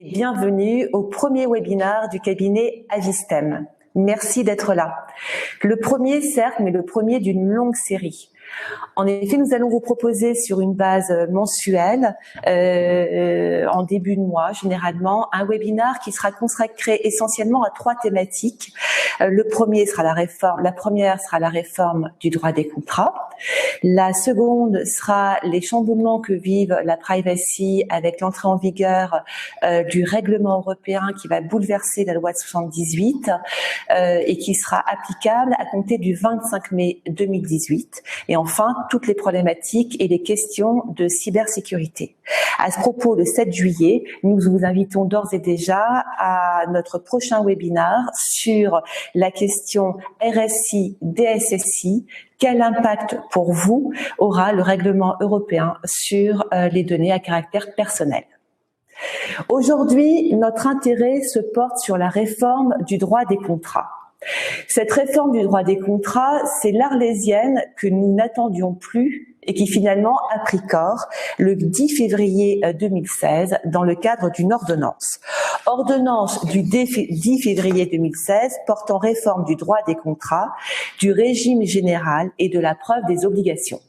Bienvenue au premier webinaire du cabinet Agistem. Merci d'être là. Le premier, certes, mais le premier d'une longue série. En effet, nous allons vous proposer sur une base mensuelle, en début de mois généralement, un webinaire qui sera consacré essentiellement à 3 thématiques. La première sera la réforme du droit des contrats. La seconde sera les chamboulements que vive la privacy avec l'entrée en vigueur du règlement européen qui va bouleverser la loi de 78 et qui sera applicable à compter du 25 mai 2018. Et enfin, toutes les problématiques et les questions de cybersécurité. À ce propos, le 7 juillet, nous vous invitons d'ores et déjà à notre prochain webinaire sur la question RSI, DSSI. Quel impact pour vous aura le règlement européen sur les données à caractère personnel? Aujourd'hui, notre intérêt se porte sur la réforme du droit des contrats. Cette réforme du droit des contrats, c'est l'arlésienne que nous n'attendions plus et qui finalement a pris corps le 10 février 2016 dans le cadre d'une ordonnance. Ordonnance du 10 février 2016 portant réforme du droit des contrats, du régime général et de la preuve des obligations.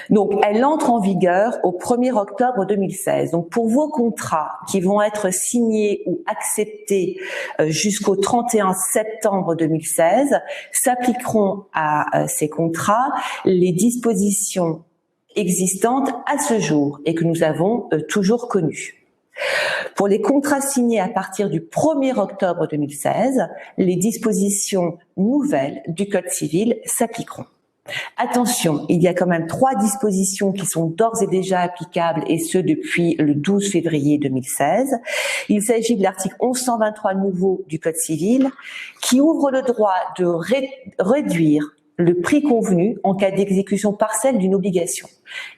Donc, elle entre en vigueur au 1er octobre 2016. Donc, pour vos contrats qui vont être signés ou acceptés jusqu'au 31 septembre 2016, s'appliqueront à ces contrats les dispositions existantes à ce jour et que nous avons toujours connues. Pour les contrats signés à partir du 1er octobre 2016, les dispositions nouvelles du Code civil s'appliqueront. Attention, il y a quand même 3 dispositions qui sont d'ores et déjà applicables et ce depuis le 12 février 2016. Il s'agit de l'article 1123 nouveau du Code civil qui ouvre le droit de réduire le prix convenu en cas d'exécution partielle d'une obligation.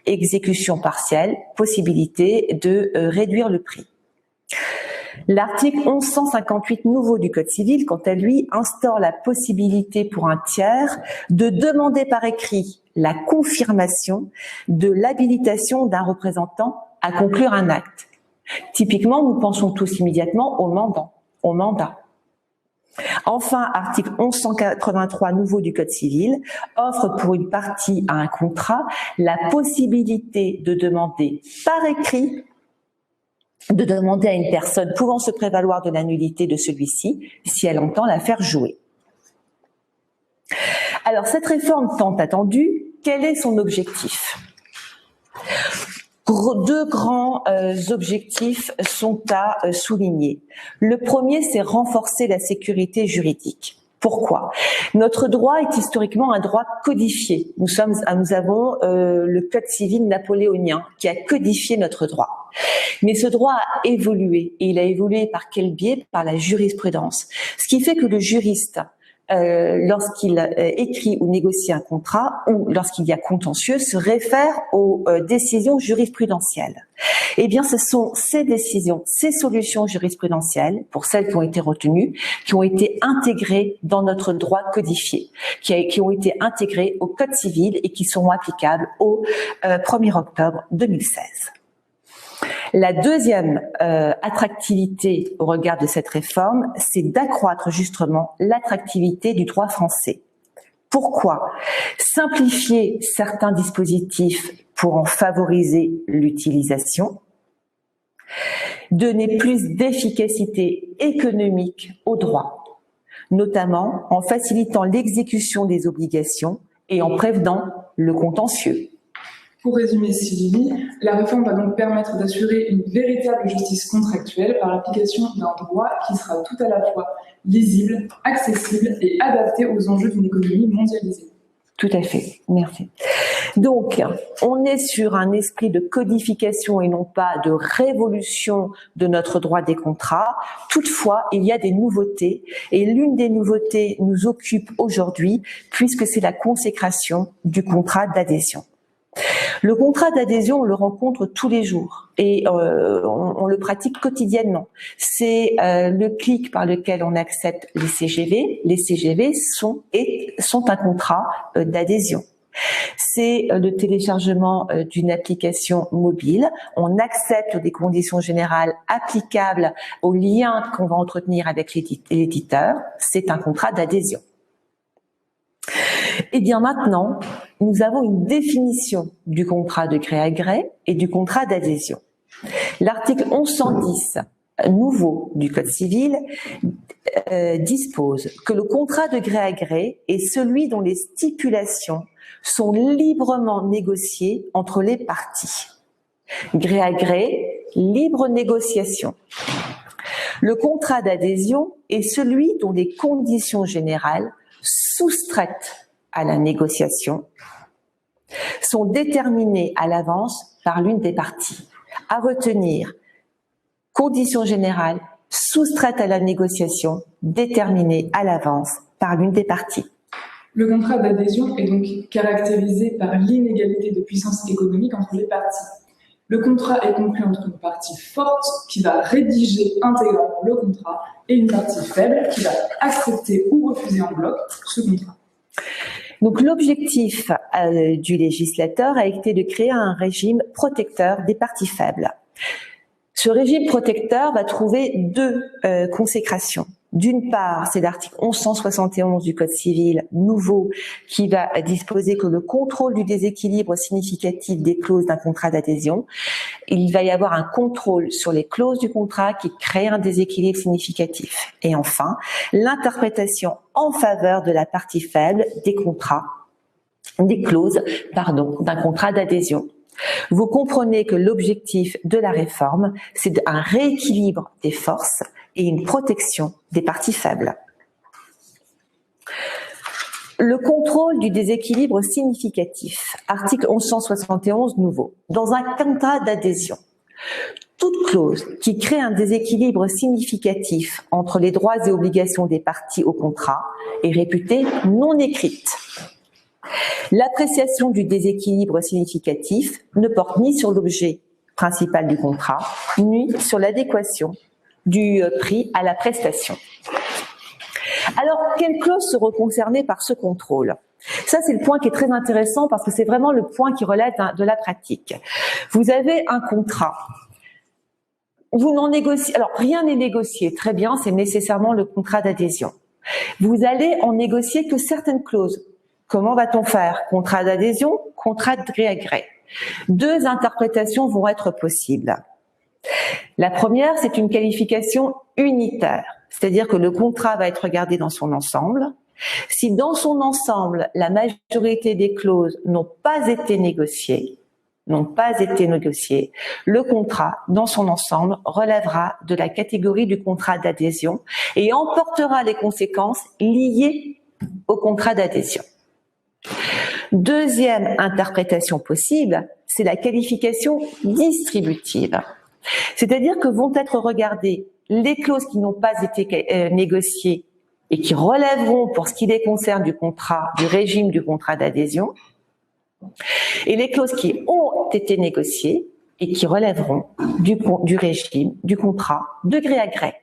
Exécution partielle, possibilité de réduire le prix. L'article 1158 nouveau du Code civil, quant à lui, instaure la possibilité pour un tiers de demander par écrit la confirmation de l'habilitation d'un représentant à conclure un acte. Typiquement, nous pensons tous immédiatement au mandat. Enfin, article 1183 nouveau du Code civil offre pour une partie à un contrat la possibilité de demander par écrit à une personne pouvant se prévaloir de la nullité de celui-ci, si elle entend la faire jouer. Alors, cette réforme tant attendue, quel est son objectif? 2 grands objectifs sont à souligner. Le premier, c'est renforcer la sécurité juridique. Pourquoi? Notre droit est historiquement un droit codifié. Nous avons le Code civil napoléonien qui a codifié notre droit. Mais ce droit a évolué. Et il a évolué par quel biais? Par la jurisprudence. Ce qui fait que le juriste, lorsqu'il écrit ou négocie un contrat ou lorsqu'il y a contentieux, se réfère aux décisions jurisprudentielles. Eh bien, ce sont ces décisions, ces solutions jurisprudentielles, pour celles qui ont été retenues, qui ont été intégrées dans notre droit codifié, qui ont été intégrées au Code civil et qui seront applicables au 1er octobre 2016. La deuxième attractivité au regard de cette réforme, c'est d'accroître justement l'attractivité du droit français. Pourquoi? Simplifier certains dispositifs pour en favoriser l'utilisation, donner plus d'efficacité économique au droit, notamment en facilitant l'exécution des obligations et en prévenant le contentieux. Pour résumer, Sylvie, la réforme va donc permettre d'assurer une véritable justice contractuelle par l'application d'un droit qui sera tout à la fois lisible, accessible et adapté aux enjeux d'une économie mondialisée. Tout à fait, merci. Donc, on est sur un esprit de codification et non pas de révolution de notre droit des contrats. Toutefois, il y a des nouveautés et l'une des nouveautés nous occupe aujourd'hui puisque c'est la consécration du contrat d'adhésion. Le contrat d'adhésion, on le rencontre tous les jours et on le pratique quotidiennement. C'est le clic par lequel on accepte les CGV. Les CGV sont un contrat d'adhésion. C'est le téléchargement d'une application mobile. On accepte des conditions générales applicables aux liens qu'on va entretenir avec l'éditeur. C'est un contrat d'adhésion. Et bien maintenant, nous avons une définition du contrat de gré à gré et du contrat d'adhésion. L'article 1110 nouveau du Code civil dispose que le contrat de gré à gré est celui dont les stipulations sont librement négociées entre les parties. Gré à gré, libre négociation. Le contrat d'adhésion est celui dont les conditions générales soustraites à la négociation sont déterminées à l'avance par l'une des parties. À retenir, conditions générales soustraites à la négociation, déterminées à l'avance par l'une des parties. Le contrat d'adhésion est donc caractérisé par l'inégalité de puissance économique entre les parties. Le contrat est conclu entre une partie forte qui va rédiger intégralement le contrat et une partie faible qui va accepter ou refuser en bloc ce contrat. Donc l'objectif du législateur a été de créer un régime protecteur des parties faibles. Ce régime protecteur va trouver deux consécrations. D'une part, c'est l'article 1171 du Code civil nouveau qui va disposer que le contrôle du déséquilibre significatif des clauses d'un contrat d'adhésion, il va y avoir un contrôle sur les clauses du contrat qui créent un déséquilibre significatif. Et enfin, l'interprétation en faveur de la partie faible des clauses d'un contrat d'adhésion. Vous comprenez que l'objectif de la réforme, c'est un rééquilibre des forces et une protection des parties faibles. Le contrôle du déséquilibre significatif, article 1171 nouveau. Dans un contrat d'adhésion, toute clause qui crée un déséquilibre significatif entre les droits et obligations des parties au contrat est réputée non écrite. L'appréciation du déséquilibre significatif ne porte ni sur l'objet principal du contrat, ni sur l'adéquation du prix à la prestation. Alors, quelles clauses seront concernées par ce contrôle? Ça, c'est le point qui est très intéressant parce que c'est vraiment le point qui relève de la pratique. Vous avez un contrat. Vous n'en négociez, alors rien n'est négocié, très bien, c'est nécessairement le contrat d'adhésion. Vous allez en négocier que certaines clauses. Comment va-t-on faire? Contrat d'adhésion, contrat de gré à gré. Deux interprétations vont être possibles. La première, c'est une qualification unitaire, c'est-à-dire que le contrat va être regardé dans son ensemble. Si dans son ensemble, la majorité des clauses n'ont pas été négociées, le contrat, dans son ensemble, relèvera de la catégorie du contrat d'adhésion et emportera les conséquences liées au contrat d'adhésion. Deuxième interprétation possible, c'est la qualification distributive. C'est-à-dire que vont être regardées les clauses qui n'ont pas été négociées et qui relèveront, pour ce qui les concerne, du régime du contrat d'adhésion, et les clauses qui ont été négociées et qui relèveront du régime du contrat de gré à gré.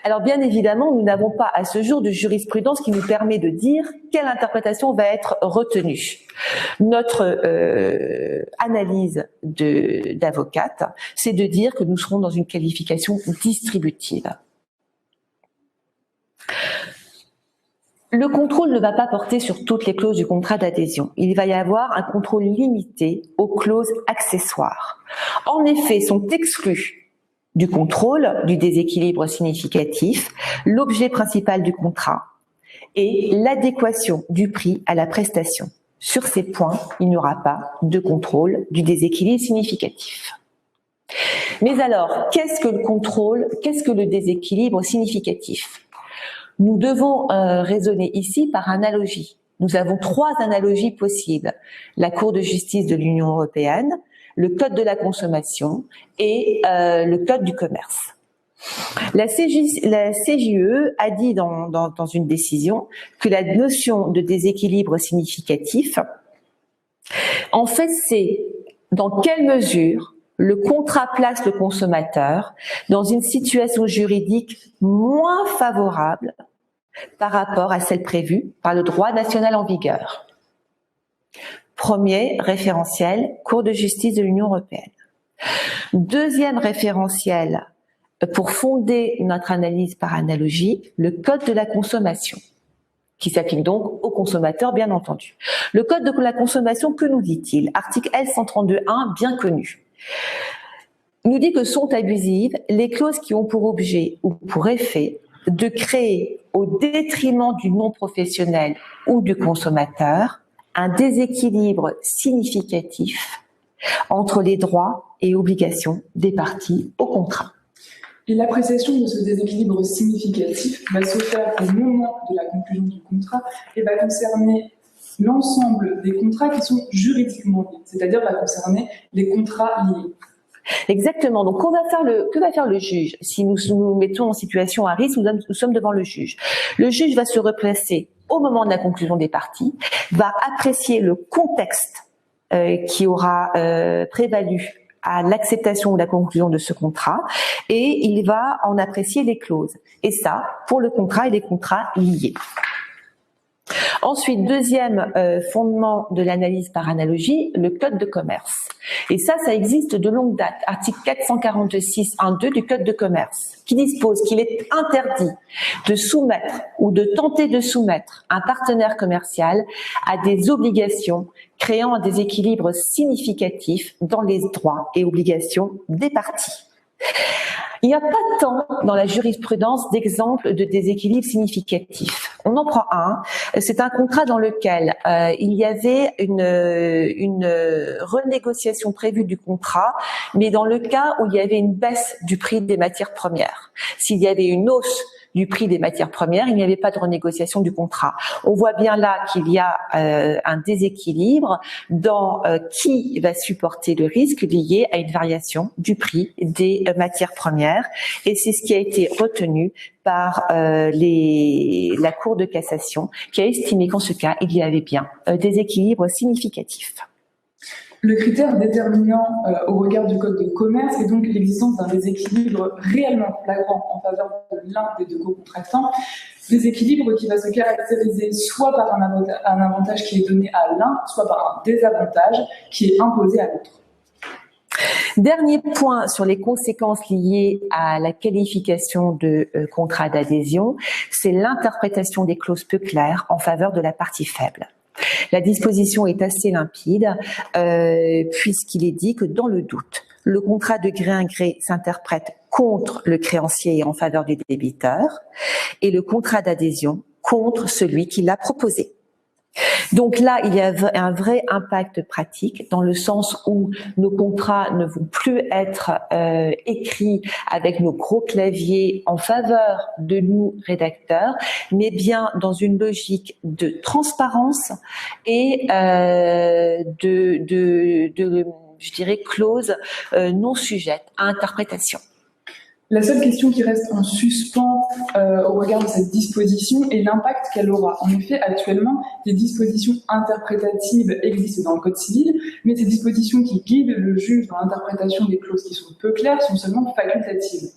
Alors bien évidemment, nous n'avons pas à ce jour de jurisprudence qui nous permet de dire quelle interprétation va être retenue. Notre analyse d'avocate, c'est de dire que nous serons dans une qualification distributive. Le contrôle ne va pas porter sur toutes les clauses du contrat d'adhésion. Il va y avoir un contrôle limité aux clauses accessoires. En effet, sont exclus du contrôle du déséquilibre significatif, l'objet principal du contrat et l'adéquation du prix à la prestation. Sur ces points, il n'y aura pas de contrôle du déséquilibre significatif. Mais alors, qu'est-ce que le contrôle, qu'est-ce que le déséquilibre significatif? Nous devons raisonner ici par analogie. Nous avons trois analogies possibles. La Cour de justice de l'Union européenne, le Code de la consommation et le Code du commerce. La CJUE a dit dans une décision que la notion de déséquilibre significatif, en fait, c'est dans quelle mesure le contrat place le consommateur dans une situation juridique moins favorable par rapport à celle prévue par le droit national en vigueur. Premier référentiel, Cour de justice de l'Union européenne. Deuxième référentiel, pour fonder notre analyse par analogie, le Code de la consommation, qui s'applique donc aux consommateurs, bien entendu. Le Code de la consommation, que nous dit-il? Article L132.1, bien connu. Il nous dit que sont abusives les clauses qui ont pour objet ou pour effet de créer, au détriment du non-professionnel ou du consommateur, un déséquilibre significatif entre les droits et obligations des parties au contrat. Et l'appréciation de ce déséquilibre significatif va se faire au moment de la conclusion du contrat et va concerner l'ensemble des contrats qui sont juridiquement liés, c'est-à-dire va concerner les contrats liés. Exactement. Donc, que va faire le juge si nous nous mettons en situation à risque? Nous sommes devant le juge. Le juge va se replacer au moment de la conclusion des parties, va apprécier le contexte qui aura prévalu à l'acceptation ou la conclusion de ce contrat, et il va en apprécier les clauses. Et ça, pour le contrat et les contrats liés. Ensuite, deuxième fondement de l'analyse par analogie, le code de commerce. Et ça existe de longue date. Article 446.1.2 du code de commerce, qui dispose qu'il est interdit de soumettre ou de tenter de soumettre un partenaire commercial à des obligations créant un déséquilibre significatif dans les droits et obligations des parties. Il n'y a pas tant dans la jurisprudence d'exemples de déséquilibre significatif. On en prend un. C'est un contrat dans lequel il y avait une renégociation prévue du contrat, mais dans le cas où il y avait une baisse du prix des matières premières. S'il y avait une hausse du prix des matières premières, il n'y avait pas de renégociation du contrat. On voit bien là qu'il y a un déséquilibre dans qui va supporter le risque lié à une variation du prix des matières premières, et c'est ce qui a été retenu par la Cour de cassation, qui a estimé qu'en ce cas, il y avait bien déséquilibre significatif. Le critère déterminant au regard du code de commerce est donc l'existence d'un déséquilibre réellement flagrant en faveur de l'un des deux co-contractants, déséquilibre qui va se caractériser soit par un avantage qui est donné à l'un, soit par un désavantage qui est imposé à l'autre. Dernier point sur les conséquences liées à la qualification de contrat d'adhésion, c'est l'interprétation des clauses peu claires en faveur de la partie faible. La disposition est assez limpide puisqu'il est dit que dans le doute, le contrat de gré à gré s'interprète contre le créancier et en faveur du débiteur, et le contrat d'adhésion contre celui qui l'a proposé. Donc là, il y a un vrai impact pratique dans le sens où nos contrats ne vont plus être écrits avec nos gros claviers en faveur de nous rédacteurs, mais bien dans une logique de transparence et je dirais, clauses non sujettes à interprétation. La seule question qui reste en suspens au regard de cette disposition est l'impact qu'elle aura. En effet, actuellement, des dispositions interprétatives existent dans le Code civil, mais ces dispositions qui guident le juge dans l'interprétation des clauses qui sont peu claires sont seulement facultatives.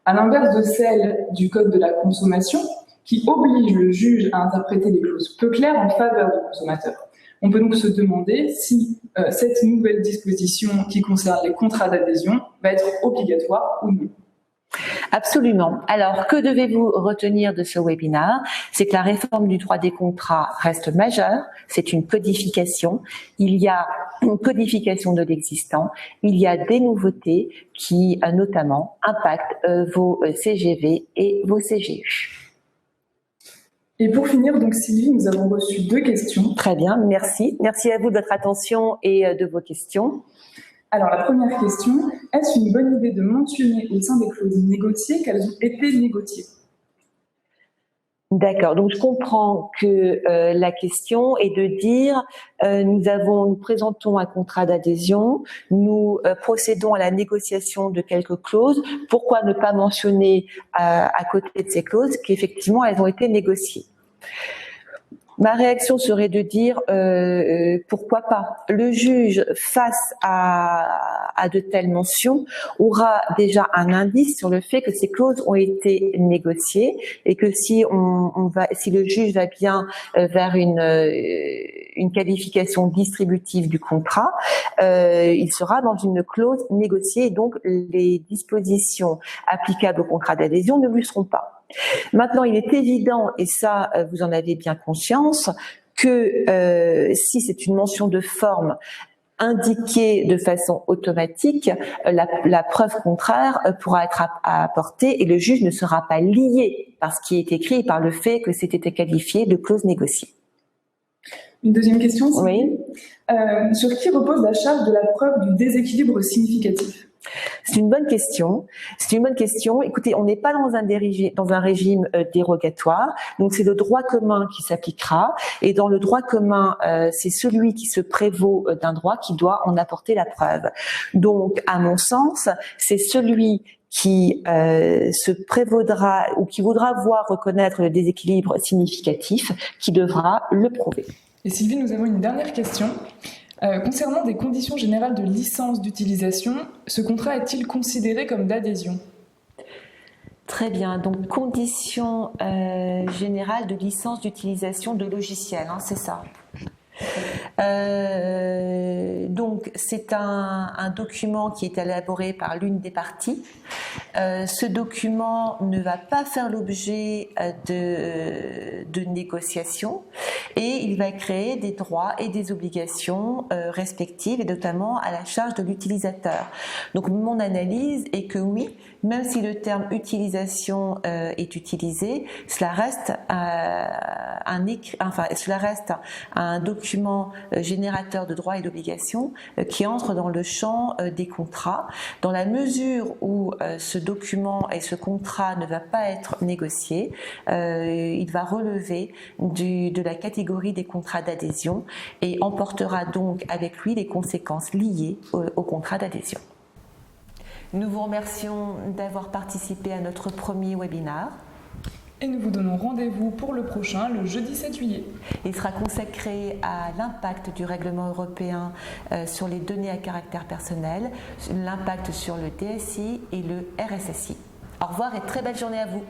À l'inverse de celles du Code de la consommation, qui oblige le juge à interpréter les clauses peu claires en faveur du consommateur. On peut donc se demander si cette nouvelle disposition qui concerne les contrats d'adhésion va être obligatoire ou non. Absolument. Alors, que devez-vous retenir de ce webinaire? C'est que la réforme du droit des contrats reste majeure, c'est une codification, il y a une codification de l'existant, il y a des nouveautés qui notamment impactent vos CGV et vos CGU. Et pour finir, donc Sylvie, nous avons reçu 2 questions. Très bien, merci. Merci à vous de votre attention et de vos questions. Alors, la première question, est-ce une bonne idée de mentionner au sein des clauses négociées qu'elles ont été négociées? D'accord, donc je comprends que la question est de dire nous présentons un contrat d'adhésion, nous procédons à la négociation de quelques clauses, pourquoi ne pas mentionner à côté de ces clauses qu'effectivement elles ont été négociées? Ma réaction serait de dire pourquoi pas. Le juge, face à de telles mentions, aura déjà un indice sur le fait que ces clauses ont été négociées et que si le juge va bien vers une qualification distributive du contrat, il sera dans une clause négociée et donc les dispositions applicables au contrat d'adhésion ne lui seront pas. Maintenant, il est évident, et ça, vous en avez bien conscience, que si c'est une mention de forme indiquée de façon automatique, la preuve contraire pourra être apportée et le juge ne sera pas lié par ce qui est écrit et par le fait que c'était qualifié de clause négociée. Une deuxième question, oui. Sur qui repose la charge de la preuve du déséquilibre significatif ? C'est une bonne question. Écoutez, on n'est pas dans un régime dérogatoire. Donc, c'est le droit commun qui s'appliquera. Et dans le droit commun, c'est celui qui se prévaut d'un droit qui doit en apporter la preuve. Donc, à mon sens, c'est celui qui se prévaudra ou qui voudra voir reconnaître le déséquilibre significatif qui devra le prouver. Et Sylvie, nous avons une dernière question. Concernant des conditions générales de licence d'utilisation, ce contrat est-il considéré comme d'adhésion ? Très bien, donc conditions générales de licence d'utilisation de logiciels, hein, c'est ça. Donc c'est un document qui est élaboré par l'une des parties. Ce document ne va pas faire l'objet de négociations et il va créer des droits et des obligations respectives et notamment à la charge de l'utilisateur. Donc mon analyse est que oui, même si le terme utilisation est utilisé, cela reste un document générateur de droits et d'obligations qui entre dans le champ des contrats, dans la mesure où ce document et ce contrat ne va pas être négocié, il va relever de la catégorie des contrats d'adhésion et emportera donc avec lui les conséquences liées au contrat d'adhésion. Nous vous remercions d'avoir participé à notre premier webinaire. Et nous vous donnons rendez-vous pour le prochain, le jeudi 7 juillet. Il sera consacré à l'impact du règlement européen sur les données à caractère personnel, l'impact sur le DSI et le RSSI. Au revoir et très belle journée à vous.